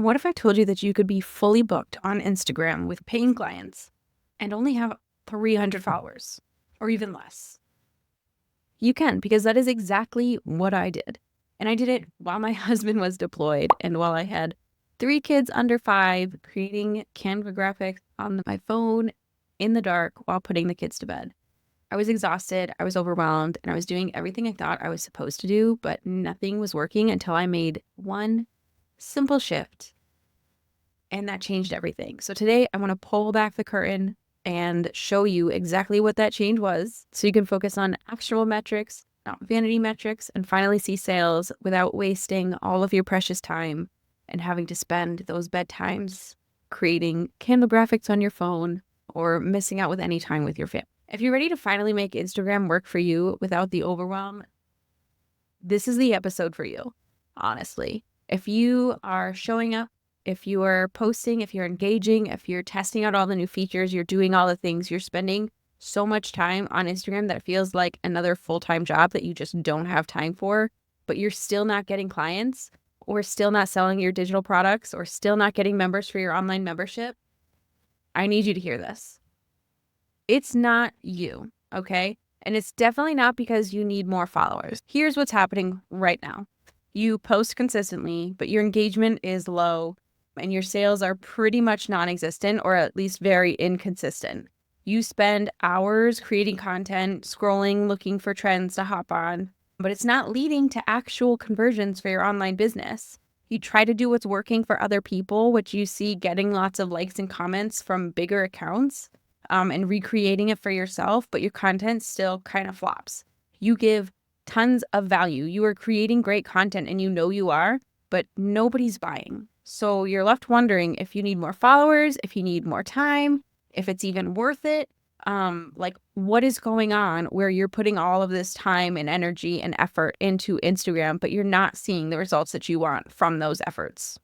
What if I told you that you could be fully booked on Instagram with paying clients and only have 300 followers or even less? You can, because that is exactly what I did. And I did it while my husband was deployed and while I had 3 kids under 5, creating Canva graphics on my phone in the dark while putting the kids to bed. I was exhausted, I was overwhelmed, and I was doing everything I thought I was supposed to do, but nothing was working until I made one simple shift. And that changed everything. So today I want to pull back the curtain and show you exactly what that change was so you can focus on actual metrics, not vanity metrics, and finally see sales without wasting all of your precious time and having to spend those bedtimes creating Canva graphics on your phone or missing out with any time with your family. If you're ready to finally make Instagram work for you without the overwhelm, this is the episode for you, honestly. If you are showing up, if you are posting, if you're engaging, if you're testing out all the new features, you're doing all the things, you're spending so much time on Instagram that it feels like another full-time job that you just don't have time for, but you're still not getting clients or still not selling your digital products or still not getting members for your online membership, I need you to hear this. It's not you, okay? And it's definitely not because you need more followers. Here's what's happening right now. You post consistently, but your engagement is low and your sales are pretty much non-existent or at least very inconsistent. You spend hours creating content, scrolling, looking for trends to hop on, but it's not leading to actual conversions for your online business. You try to do what's working for other people, which you see getting lots of likes and comments from bigger accounts, and recreating it for yourself, but your content still kind of flops. You give tons of value. You are creating great content and you know you are, but nobody's buying. So you're left wondering if you need more followers, if you need more time, if it's even worth it. Like what is going on where you're putting all of this time and energy and effort into Instagram, but you're not seeing the results that you want from those efforts.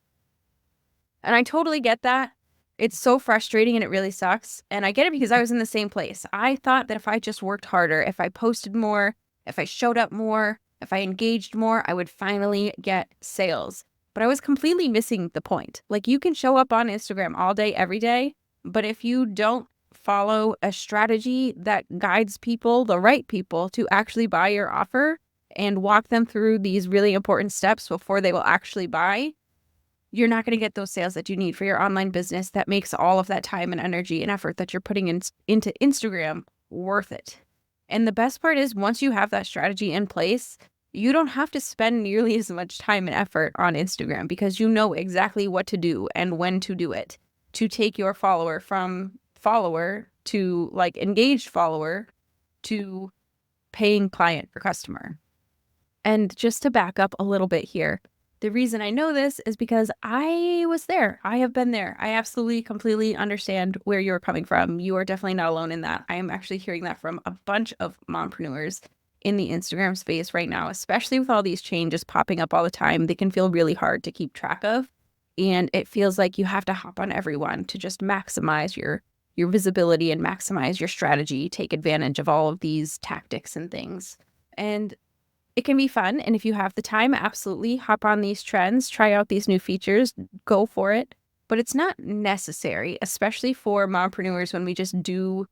And I totally get that. It's so frustrating and it really sucks. And I get it because I was in the same place. I thought that if I just worked harder, if I posted more, if I showed up more, if I engaged more, I would finally get sales. But I was completely missing the point. Like you can show up on Instagram all day, every day, but if you don't follow a strategy that guides people, the right people, to actually buy your offer and walk them through these really important steps before they will actually buy, you're not going to get those sales that you need for your online business that makes all of that time and energy and effort that you're putting into Instagram worth it. And the best part is once you have that strategy in place, you don't have to spend nearly as much time and effort on Instagram because you know exactly what to do and when to do it to take your follower from follower to like engaged follower to paying client or customer. And just to back up a little bit here, the reason I know this is because I was there. I have been there. I absolutely, completely understand where you're coming from. You are definitely not alone in that. I am actually hearing that from a bunch of mompreneurs in the Instagram space right now, especially with all these changes popping up all the time. They can feel really hard to keep track of. And it feels like you have to hop on everyone to just maximize your visibility and maximize your strategy, take advantage of all of these tactics and things. And it can be fun. And if you have the time, absolutely hop on these trends, try out these new features, go for it. But it's not necessary, especially for mompreneurs when we just do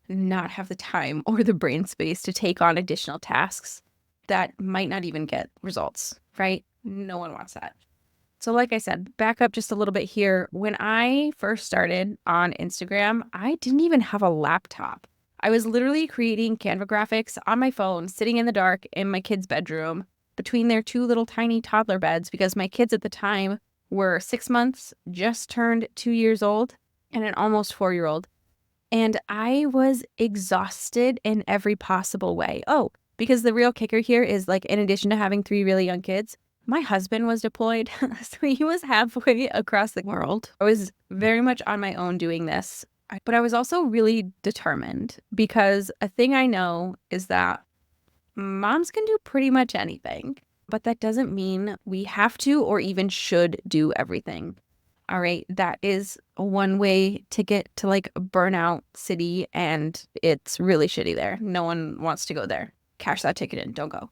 not have the time or the brain space to take on additional tasks that might not even get results, right? No one wants that. So like I said, back up just a little bit here. When I first started on Instagram, I didn't even have a laptop. I was literally creating Canva graphics on my phone, sitting in the dark in my kids' bedroom between their 2 little tiny toddler beds because my kids at the time were 6 months, just turned 2 years old, and an almost 4-year-old. And I was exhausted in every possible way. Oh, because the real kicker here is like, in addition to having 3 really young kids, my husband was deployed. So he was halfway across the world. I was very much on my own doing this. But I was also really determined because a thing I know is that moms can do pretty much anything, but that doesn't mean we have to or even should do everything. All right. That is one way to get to like burnout city, and it's really shitty there. No one wants to go there. Cash that ticket in. Don't go.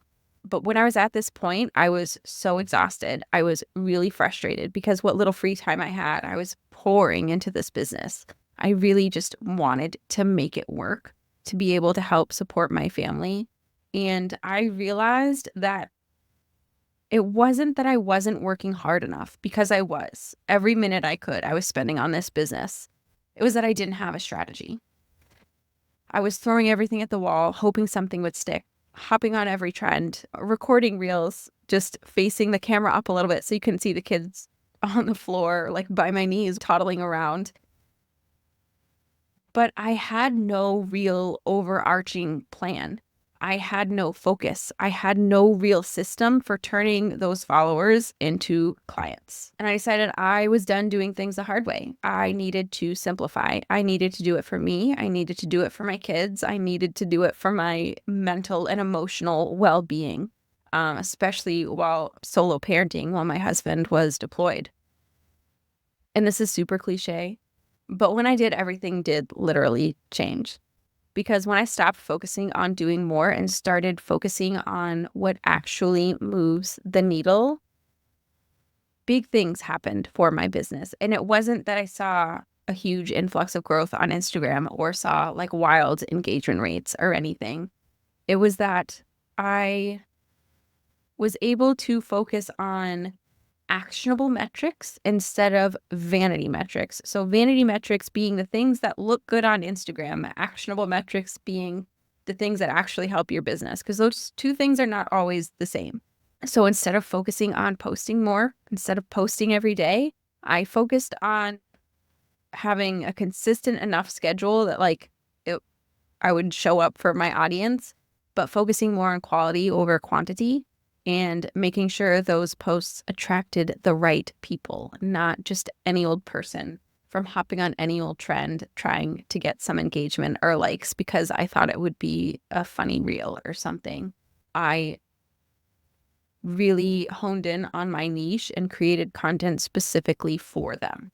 But when I was at this point, I was so exhausted. I was really frustrated because what little free time I had, I was pouring into this business. I really just wanted to make it work, to be able to help support my family. And I realized that it wasn't that I wasn't working hard enough, because I was. Every minute I could, I was spending on this business. It was that I didn't have a strategy. I was throwing everything at the wall, hoping something would stick, hopping on every trend, recording reels, just facing the camera up a little bit so you couldn't see the kids on the floor, like by my knees, toddling around. But I had no real overarching plan. I had no focus. I had no real system for turning those followers into clients. And I decided I was done doing things the hard way. I needed to simplify. I needed to do it for me. I needed to do it for my kids. I needed to do it for my mental and emotional well-being, especially while solo parenting while my husband was deployed. And this is super cliche, but when I did, everything did literally change. Because when I stopped focusing on doing more and started focusing on what actually moves the needle, big things happened for my business. And it wasn't that I saw a huge influx of growth on Instagram or saw like wild engagement rates or anything. It was that I was able to focus on actionable metrics instead of vanity metrics. So vanity metrics being the things that look good on Instagram, actionable metrics being the things that actually help your business, because those two things are not always the same. So instead of focusing on posting more, instead of posting every day, I focused on having a consistent enough schedule that I would show up for my audience, but focusing more on quality over quantity, and making sure those posts attracted the right people, not just any old person from hopping on any old trend trying to get some engagement or likes because I thought it would be a funny reel or something. I really honed in on my niche and created content specifically for them.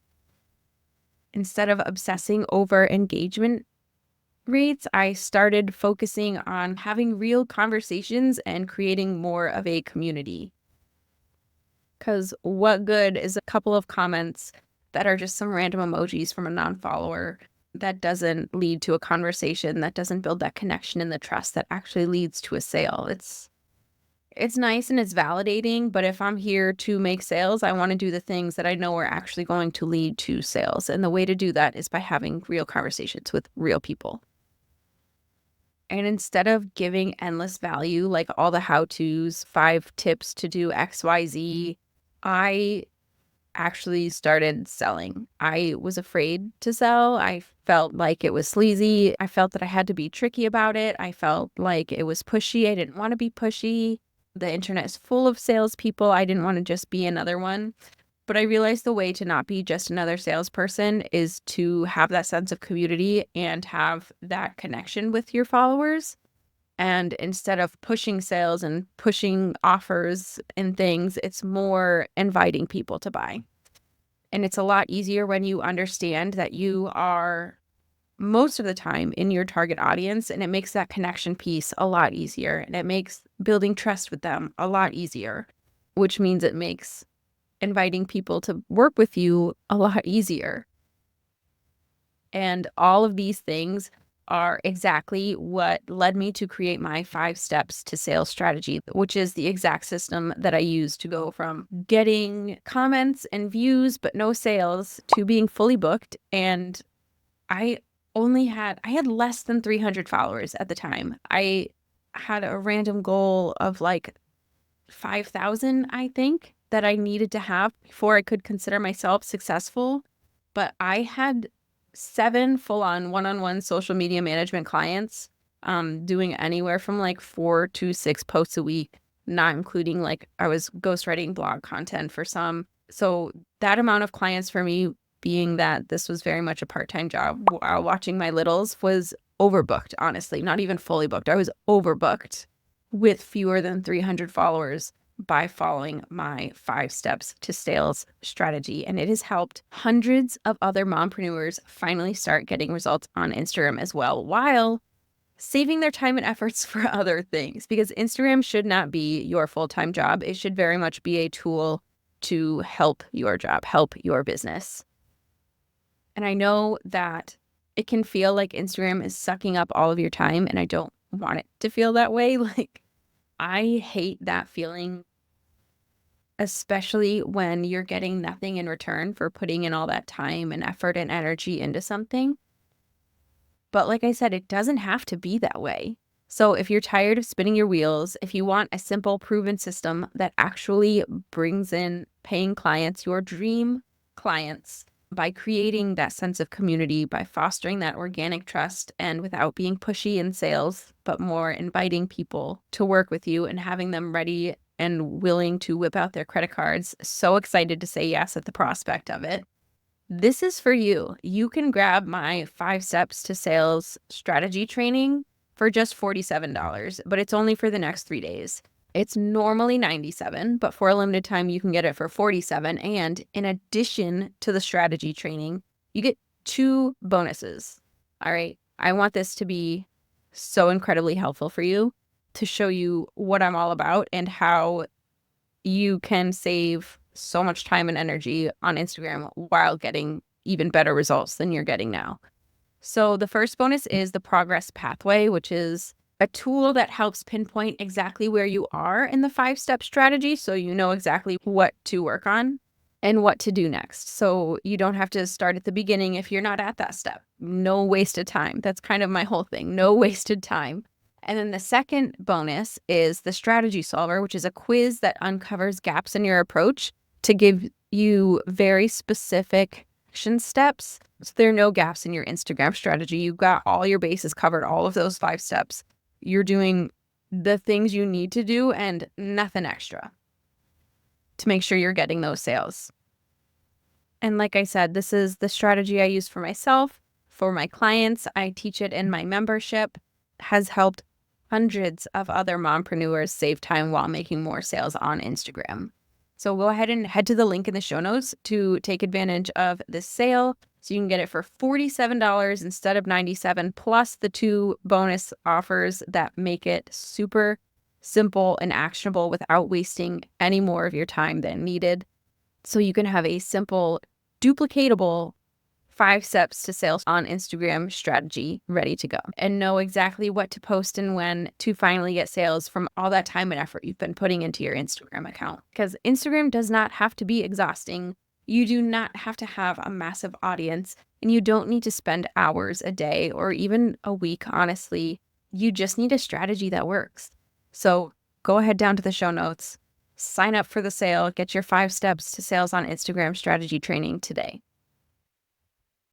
Instead of obsessing over engagement rates, I started focusing on having real conversations and creating more of a community. Because what good is a couple of comments that are just some random emojis from a non-follower that doesn't lead to a conversation, that doesn't build that connection and the trust that actually leads to a sale? It's nice and it's validating, but if I'm here to make sales, I want to do the things that I know are actually going to lead to sales. And the way to do that is by having real conversations with real people. And instead of giving endless value, like all the how-tos, 5 tips to do XYZ, I actually started selling. I was afraid to sell. I felt like it was sleazy. I felt that I had to be tricky about it. I felt like it was pushy. I didn't want to be pushy. The internet is full of salespeople. I didn't want to just be another one. But I realized the way to not be just another salesperson is to have that sense of community and have that connection with your followers. And instead of pushing sales and pushing offers and things, it's more inviting people to buy. And it's a lot easier when you understand that you are most of the time in your target audience, and it makes that connection piece a lot easier. And it makes building trust with them a lot easier, which means it makes inviting people to work with you a lot easier. And all of these things are exactly what led me to create my 5 steps to sales strategy, which is the exact system that I use to go from getting comments and views but no sales to being fully booked. And I had less than 300 followers at the time. I had a random goal of like 5,000, I think, that I needed to have before I could consider myself successful. But I had 7 full-on one-on-one social media management clients, doing anywhere from like 4 to 6 posts a week, not including like I was ghostwriting blog content for some. So that amount of clients for me, being that this was very much a part-time job while watching my littles, was overbooked, honestly, not even fully booked. I was overbooked with fewer than 300 followers by following my 5 steps to sales strategy. And it has helped hundreds of other mompreneurs finally start getting results on Instagram as well, while saving their time and efforts for other things, because Instagram should not be your full-time job. It should very much be a tool to help your job, help your business. And I know that it can feel like Instagram is sucking up all of your time, and I don't want it to feel that way. Like, I hate that feeling, especially when you're getting nothing in return for putting in all that time and effort and energy into something. But like I said, it doesn't have to be that way. So if you're tired of spinning your wheels, if you want a simple, proven system that actually brings in paying clients, your dream clients, by creating that sense of community, by fostering that organic trust, and without being pushy in sales, but more inviting people to work with you and having them ready and willing to whip out their credit cards, so excited to say yes at the prospect of it. This is for you. You can grab my 5 Steps to Sales strategy training for just $47, but it's only for the next 3 days. It's normally $97, but for a limited time, you can get it for $47. And in addition to the strategy training, you get 2 bonuses. All right. I want this to be so incredibly helpful for you, to show you what I'm all about and how you can save so much time and energy on Instagram while getting even better results than you're getting now. So the first bonus is the Progress Pathway, which is a tool that helps pinpoint exactly where you are in the 5-step strategy, so you know exactly what to work on and what to do next. So you don't have to start at the beginning if you're not at that step. No wasted time. That's kind of my whole thing. No wasted time. And then the second bonus is the Strategy Solver, which is a quiz that uncovers gaps in your approach to give you very specific action steps. So there are no gaps in your Instagram strategy. You've got all your bases covered, all of those 5 steps. You're doing the things you need to do and nothing extra to make sure you're getting those sales. And like I said, this is the strategy I use for myself, for my clients. I teach it in my membership. Has helped hundreds of other mompreneurs save time while making more sales on Instagram. So go ahead and head to the link in the show notes to take advantage of this sale. So you can get it for $47 instead of $97, plus the 2 bonus offers that make it super simple and actionable without wasting any more of your time than needed. So you can have a simple, duplicatable 5 steps to sales on Instagram strategy ready to go, and know exactly what to post and when to finally get sales from all that time and effort you've been putting into your Instagram account. Because Instagram does not have to be exhausting. You do not have to have a massive audience, and you don't need to spend hours a day or even a week, honestly. You just need a strategy that works. So go ahead down to the show notes, sign up for the sale, get your 5 steps to sales on Instagram strategy training today.